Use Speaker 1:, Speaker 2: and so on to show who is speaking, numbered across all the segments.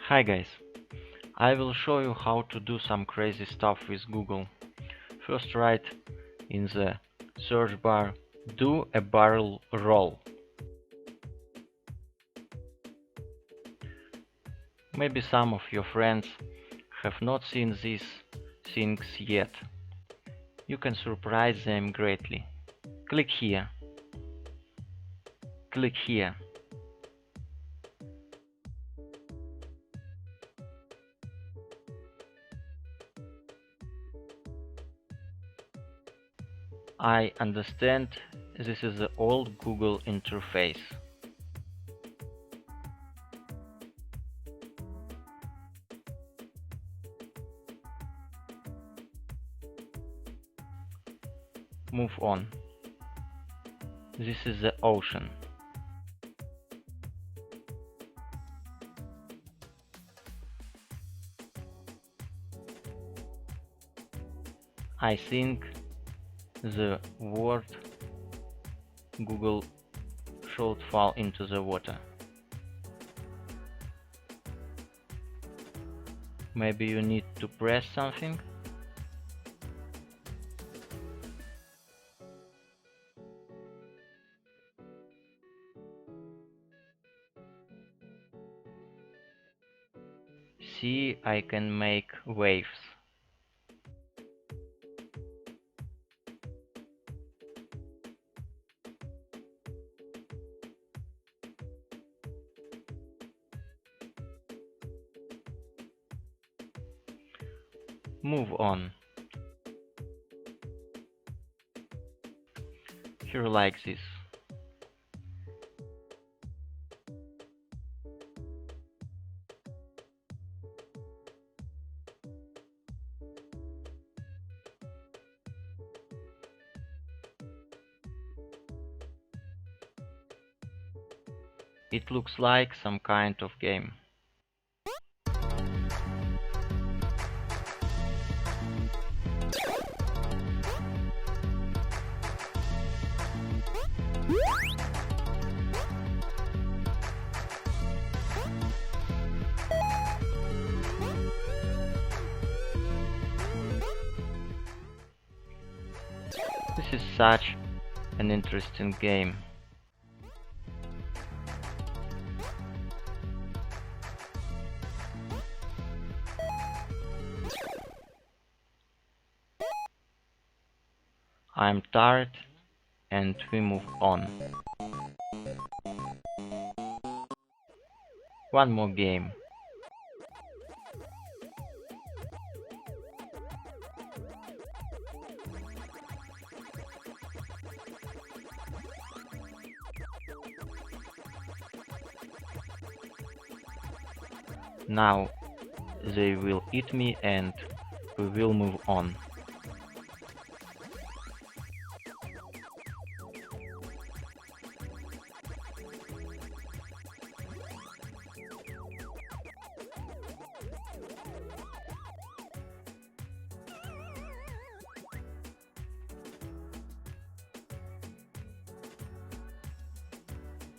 Speaker 1: Hi guys, I will show you how to do some crazy stuff with Google. First write in the search bar, do a barrel roll. Maybe some of your friends have not seen these things yet. You can surprise them greatly. Click here. Click here. I understand this is the old Google interface. Move on. This is the ocean. I think the word Google should fall into the water. Maybe you need to press something? See, I can make waves. Move on. Here like this. It looks like some kind of game. This is such an interesting game. I'm tired and we move on. One more game. Now they will eat me and we will move on.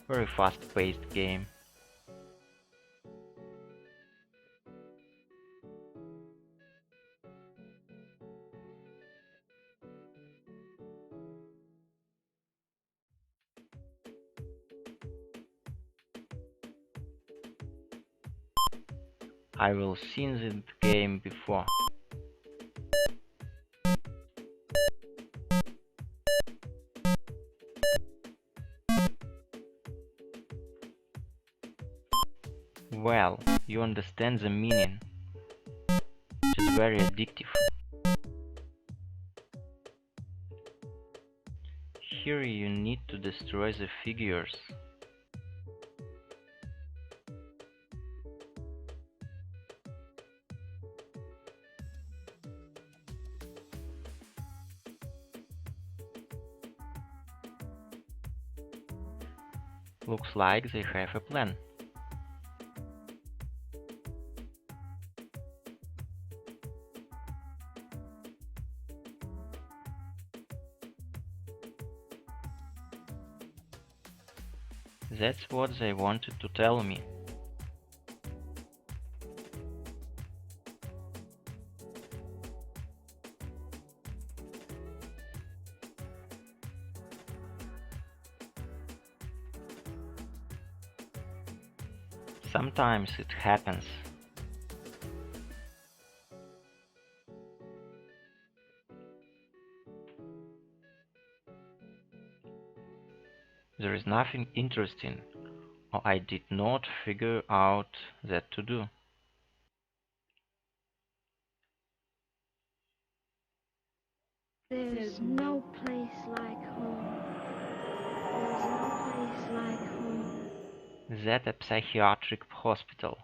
Speaker 1: Very fast-paced game. I will seen this game before. Well, you understand the meaning. It is very addictive. Here you need to destroy the figures. Looks like they have a plan. That's what they wanted to tell me. Sometimes it happens. There is nothing interesting, or I did not figure out that to do.
Speaker 2: There's no place like home. There's no place like home.
Speaker 1: That a psychiatric hospital.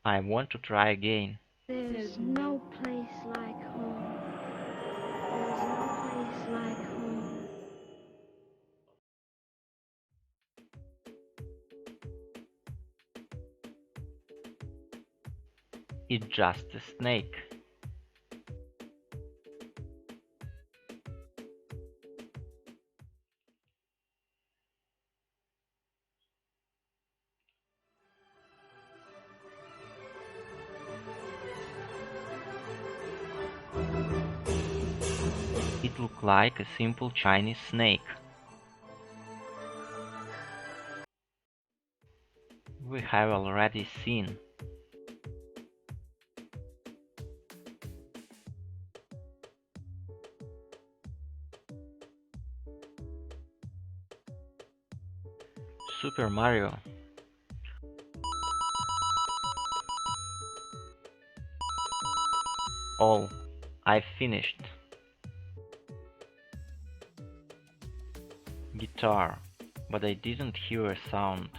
Speaker 1: I want to try again.
Speaker 2: There's no place like home. There's no place like home.
Speaker 1: It's just a snake. It looked like a simple Chinese snake. We have already seen. Super Mario. All. I finished. Guitar, but I didn't hear a sound.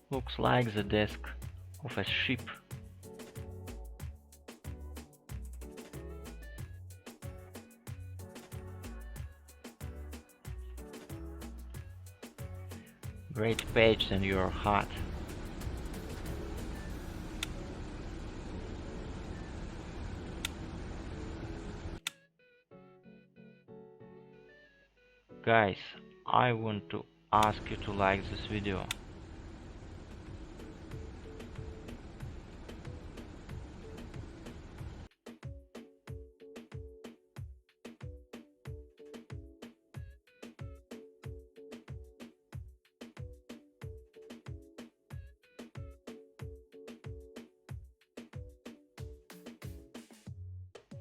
Speaker 1: Looks like the desk of a ship. Great page and your heart. Guys, I want to ask you to like this video.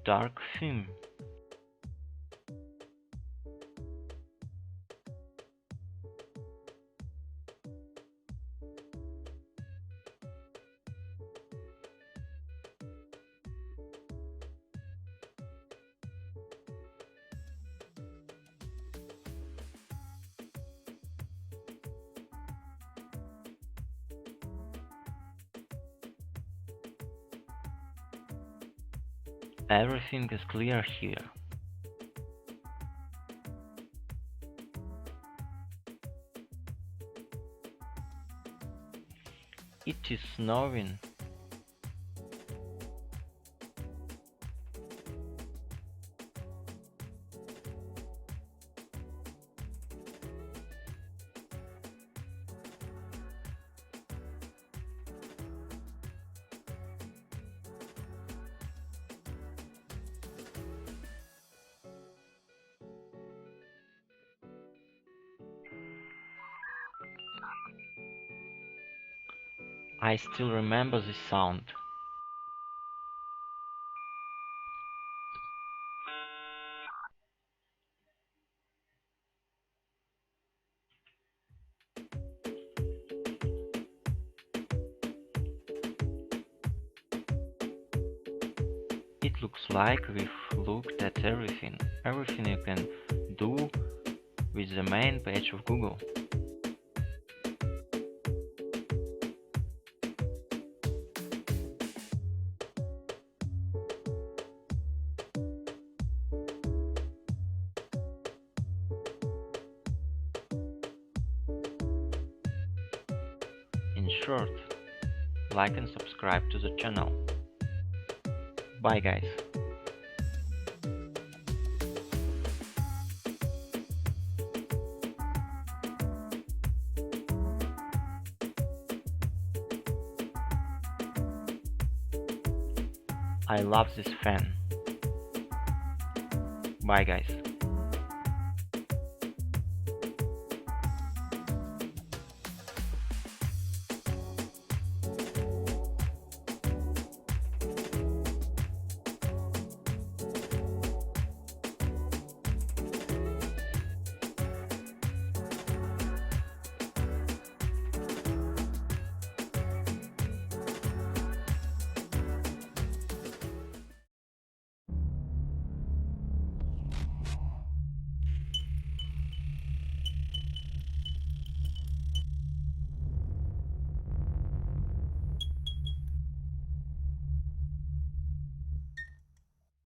Speaker 1: Dark theme. Everything is clear here. It is snowing. I still remember this sound. It looks like we've looked at everything you can do with the main page of Google. In short, like and subscribe to the channel. Bye guys. I love this fan. Bye guys.